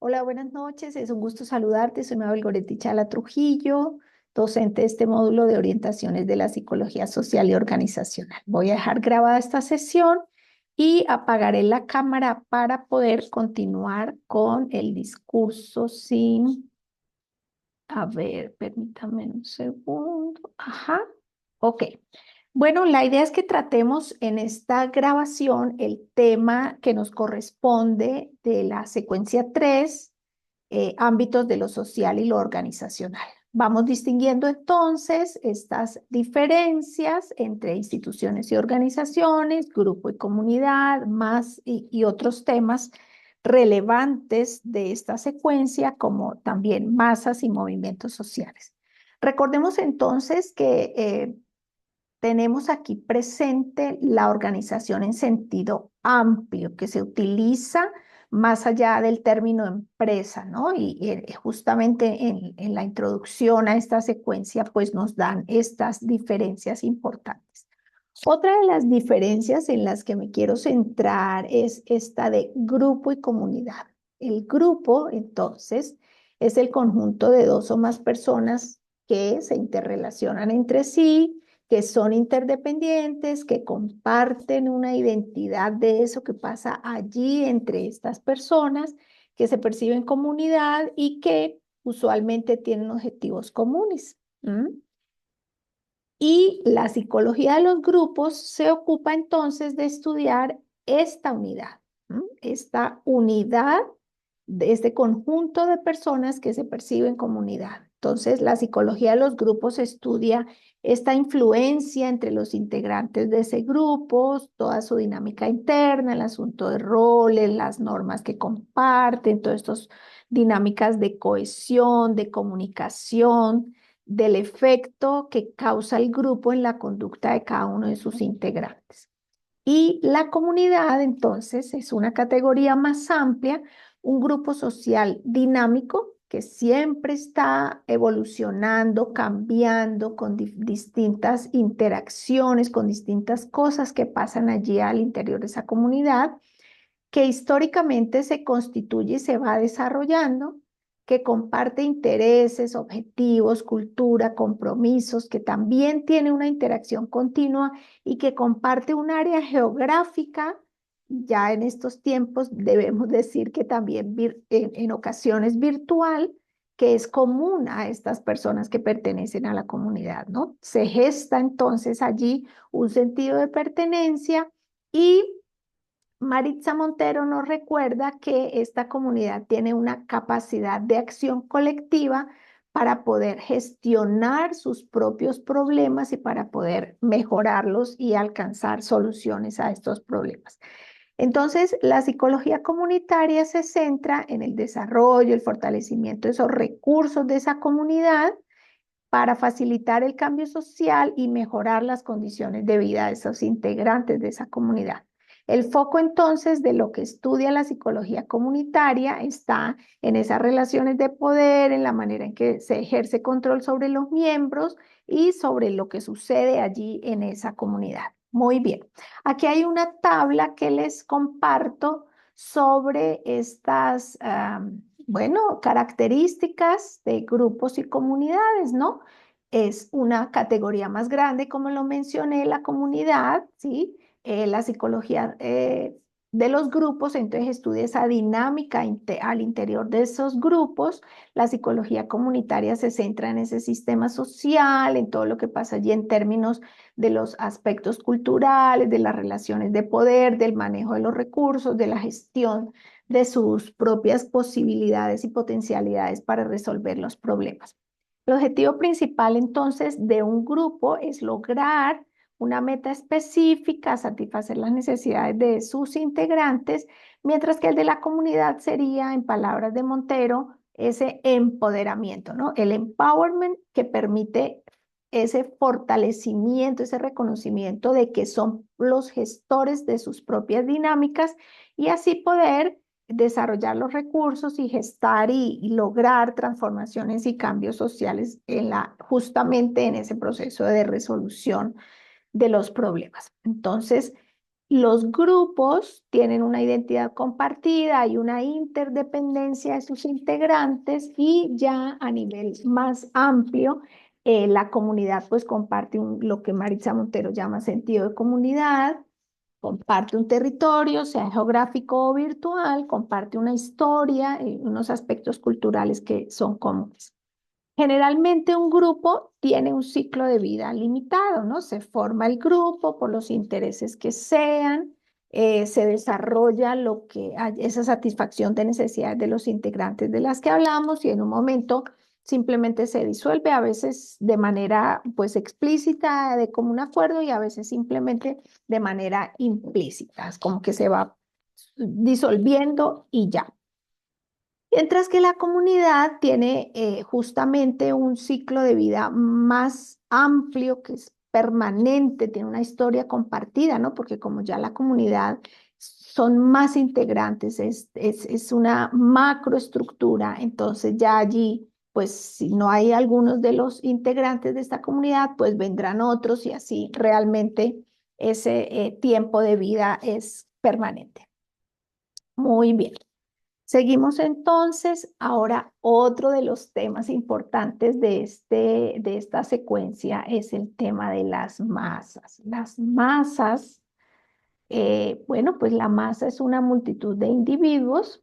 Hola, buenas noches. Es un gusto saludarte. Soy Mabel Goretti Chala Trujillo, docente de este módulo de orientaciones de la psicología social y organizacional. Voy a dejar grabada esta sesión y apagaré la cámara para poder continuar con el discurso sin... A ver, permítame un segundo. Ajá. Ok. Bueno, la idea es que tratemos en esta grabación el tema que nos corresponde de la secuencia 3, ámbitos de lo social y lo organizacional. Vamos distinguiendo entonces estas diferencias entre instituciones y organizaciones, grupo y comunidad, más y otros temas relevantes de esta secuencia, como también masas y movimientos sociales. Recordemos entonces que tenemos aquí presente la organización en sentido amplio, que se utiliza más allá del término empresa, ¿no? Y justamente en la introducción a esta secuencia, pues nos dan estas diferencias importantes. Otra de las diferencias en las que me quiero centrar es esta de grupo y comunidad. El grupo, entonces, es el conjunto de dos o más personas que se interrelacionan entre sí, que son interdependientes, que comparten una identidad de eso que pasa allí entre estas personas, que se perciben comunidad y que usualmente tienen objetivos comunes. ¿Mm? Y la psicología de los grupos se ocupa entonces de estudiar esta unidad, ¿m? Esta unidad de este conjunto de personas que se perciben como unidad. Entonces, la psicología de los grupos estudia esta influencia entre los integrantes de ese grupo, toda su dinámica interna, el asunto de roles, las normas que comparten, todas estas dinámicas de cohesión, de comunicación, del efecto que causa el grupo en la conducta de cada uno de sus integrantes. Y la comunidad, entonces, es una categoría más amplia, un grupo social dinámico que siempre está evolucionando, cambiando con distintas interacciones, con distintas cosas que pasan allí al interior de esa comunidad, que históricamente se constituye y se va desarrollando, que comparte intereses, objetivos, cultura, compromisos, que también tiene una interacción continua y que comparte un área geográfica. Ya en estos tiempos debemos decir que también en ocasiones virtual, que es común a estas personas que pertenecen a la comunidad, ¿no? Se gesta entonces allí un sentido de pertenencia y Maritza Montero nos recuerda que esta comunidad tiene una capacidad de acción colectiva para poder gestionar sus propios problemas y para poder mejorarlos y alcanzar soluciones a estos problemas. Entonces, la psicología comunitaria se centra en el desarrollo, el fortalecimiento de esos recursos de esa comunidad para facilitar el cambio social y mejorar las condiciones de vida de esos integrantes de esa comunidad. El foco entonces de lo que estudia la psicología comunitaria está en esas relaciones de poder, en la manera en que se ejerce control sobre los miembros y sobre lo que sucede allí en esa comunidad. Muy bien, aquí hay una tabla que les comparto sobre estas, bueno, características de grupos y comunidades, ¿no? Es una categoría más grande, como lo mencioné, la comunidad, ¿sí? La psicología de los grupos, entonces estudia esa dinámica al interior de esos grupos. La psicología comunitaria se centra en ese sistema social, en todo lo que pasa allí en términos de los aspectos culturales, de las relaciones de poder, del manejo de los recursos, de la gestión de sus propias posibilidades y potencialidades para resolver los problemas. El objetivo principal entonces de un grupo es lograr una meta específica, satisfacer las necesidades de sus integrantes, mientras que el de la comunidad sería, en palabras de Montero, ese empoderamiento, ¿no? El empowerment que permite ese fortalecimiento, ese reconocimiento de que son los gestores de sus propias dinámicas y así poder desarrollar los recursos y gestar y lograr transformaciones y cambios sociales justamente en ese proceso de resolución de los problemas. Entonces, Los grupos tienen una identidad compartida, hay una interdependencia de sus integrantes y ya a nivel más amplio, la comunidad pues comparte lo que Maritza Montero llama sentido de comunidad, comparte un territorio, sea geográfico o virtual, comparte una historia y unos aspectos culturales que son comunes. Generalmente un grupo tiene un ciclo de vida limitado, ¿no? Se forma el grupo por los intereses que sean, se desarrolla lo que hay, esa satisfacción de necesidades de los integrantes de las que hablamos y en un momento simplemente se disuelve, a veces de manera pues explícita, de común acuerdo y a veces simplemente de manera implícita, es como que se va disolviendo y ya. Mientras que la comunidad tiene justamente un ciclo de vida más amplio, que es permanente, tiene una historia compartida, ¿no? Porque como ya la comunidad son más integrantes, es una macroestructura, entonces ya allí, pues si no hay algunos de los integrantes de esta comunidad, pues vendrán otros y así realmente ese tiempo de vida es permanente. Muy bien. Seguimos entonces, ahora otro de los temas importantes de esta secuencia es el tema de las masas. Las masas, bueno, pues la masa es una multitud de individuos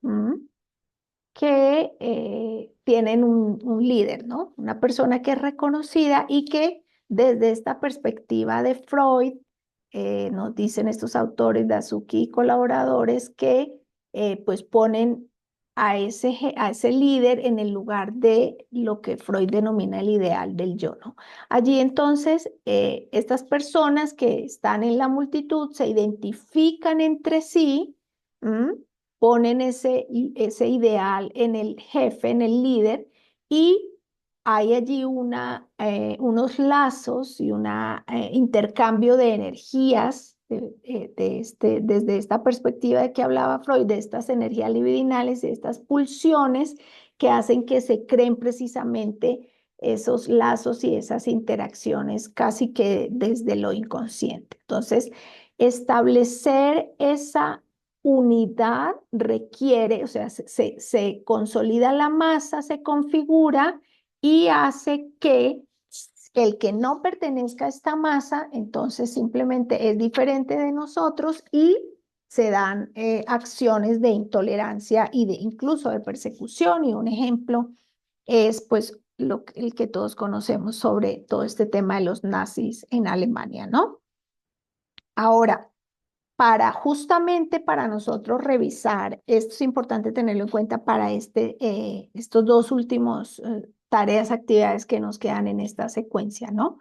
que tienen un líder, ¿no? Una persona que es reconocida y que desde esta perspectiva de Freud, nos dicen estos autores, Dazuki y colaboradores, que pues ponen a ese líder en el lugar de lo que Freud denomina el ideal del yo, ¿no? Allí entonces, estas personas que están en la multitud se identifican entre sí, ¿m? Ponen ese ideal en el jefe, en el líder, y hay allí unos lazos y un intercambio de energías desde esta perspectiva de que hablaba Freud, de estas energías libidinales, de estas pulsiones que hacen que se creen precisamente esos lazos y esas interacciones casi que desde lo inconsciente. Entonces, establecer esa unidad requiere, o sea, se consolida la masa, se configura y hace que el que no pertenezca a esta masa, entonces simplemente es diferente de nosotros y se dan acciones de intolerancia y de incluso de persecución. Y un ejemplo es pues el que todos conocemos sobre todo este tema de los nazis en Alemania, ¿no? Ahora, justamente para nosotros revisar, esto es importante tenerlo en cuenta para estos dos últimos tareas, actividades que nos quedan en esta secuencia, ¿no?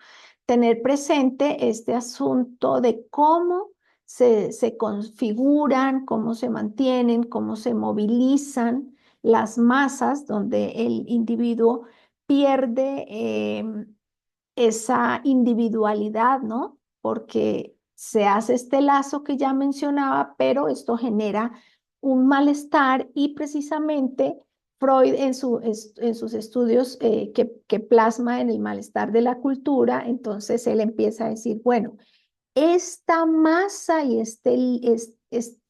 Tener presente este asunto de cómo se configuran, cómo se mantienen, cómo se movilizan las masas donde el individuo pierde esa individualidad, ¿no? Porque se hace este lazo que ya mencionaba, pero esto genera un malestar y precisamente Freud en sus estudios que plasma en el malestar de la cultura, entonces él empieza a decir, bueno, esta masa y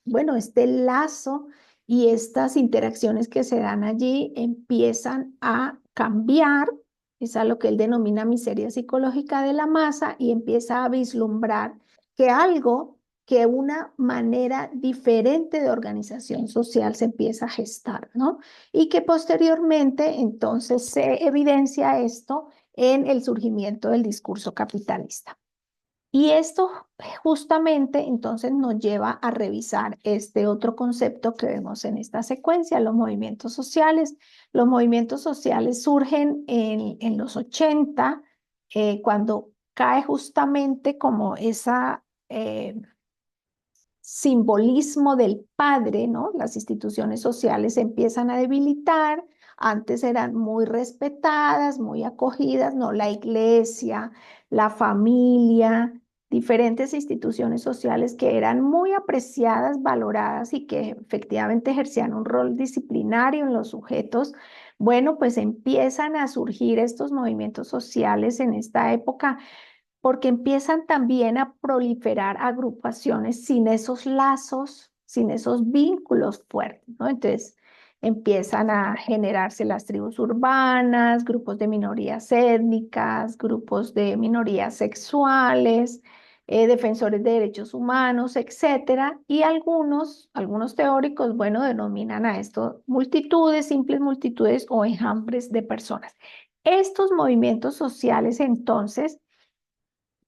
bueno, este lazo y estas interacciones que se dan allí empiezan a cambiar, es a lo que él denomina miseria psicológica de la masa y empieza a vislumbrar que algo, que una manera diferente de organización social se empieza a gestar, ¿no? Y que posteriormente entonces se evidencia esto en el surgimiento del discurso capitalista. Y esto justamente entonces nos lleva a revisar este otro concepto que vemos en esta secuencia, los movimientos sociales. Los movimientos sociales surgen en los 80, cuando cae justamente como esa simbolismo del padre, ¿no? Las instituciones sociales se empiezan a debilitar, antes eran muy respetadas, muy acogidas, ¿no? La iglesia, la familia, diferentes instituciones sociales que eran muy apreciadas, valoradas y que efectivamente ejercían un rol disciplinario en los sujetos. Bueno, pues empiezan a surgir estos movimientos sociales en esta época porque empiezan también a proliferar agrupaciones sin esos lazos, sin esos vínculos fuertes, ¿no? Entonces empiezan a generarse las tribus urbanas, grupos de minorías étnicas, grupos de minorías sexuales, defensores de derechos humanos, etcétera, y algunos teóricos, bueno, denominan a esto multitudes, simples multitudes o enjambres de personas. Estos movimientos sociales, entonces,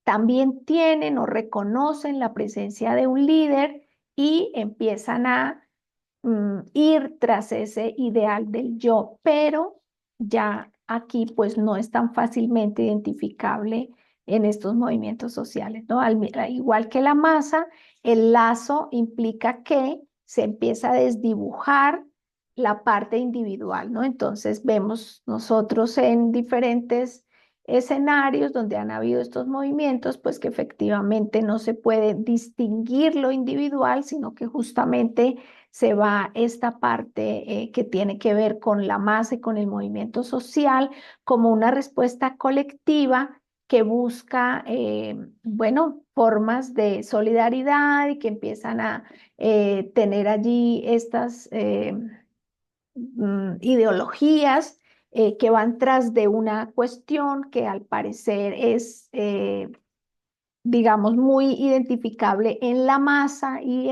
también tienen o reconocen la presencia de un líder y empiezan a ir tras ese ideal del yo, pero ya aquí pues no es tan fácilmente identificable en estos movimientos sociales, ¿no? Igual que la masa, el lazo implica que se empieza a desdibujar la parte individual, ¿no? Entonces vemos nosotros en diferentes escenarios donde han habido estos movimientos, pues que efectivamente no se puede distinguir lo individual, sino que justamente se va esta parte que tiene que ver con la masa y con el movimiento social como una respuesta colectiva que busca, bueno, formas de solidaridad y que empiezan a tener allí estas ideologías que van tras de una cuestión que al parecer es digamos, muy identificable en la masa y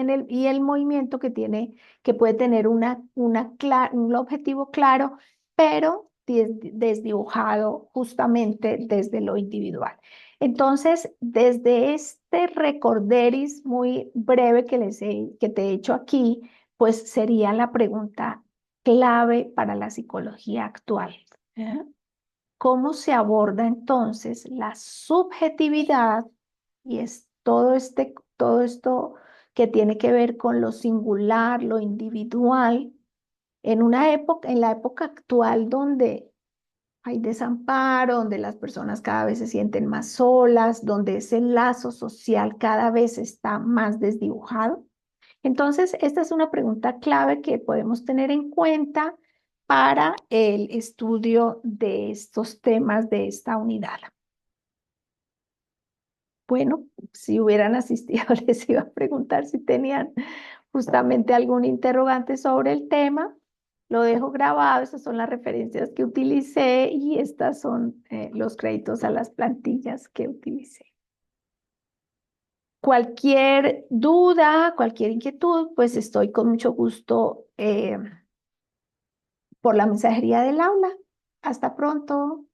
el movimiento que tiene, que puede tener un objetivo claro, pero desdibujado justamente desde lo individual. Entonces, desde este recorderis muy breve que te he hecho aquí, pues sería la pregunta clave para la psicología actual. ¿Eh? ¿Cómo se aborda entonces la subjetividad y es todo esto que tiene que ver con lo singular, lo individual, en la época actual donde hay desamparo, donde las personas cada vez se sienten más solas, donde ese lazo social cada vez está más desdibujado? Entonces, esta es una pregunta clave que podemos tener en cuenta para el estudio de estos temas de esta unidad. Bueno, si hubieran asistido, les iba a preguntar si tenían justamente algún interrogante sobre el tema. Lo dejo grabado, esas son las referencias que utilicé y estas son los créditos a las plantillas que utilicé. Cualquier duda, cualquier inquietud, pues estoy con mucho gusto por la mensajería del aula. Hasta pronto.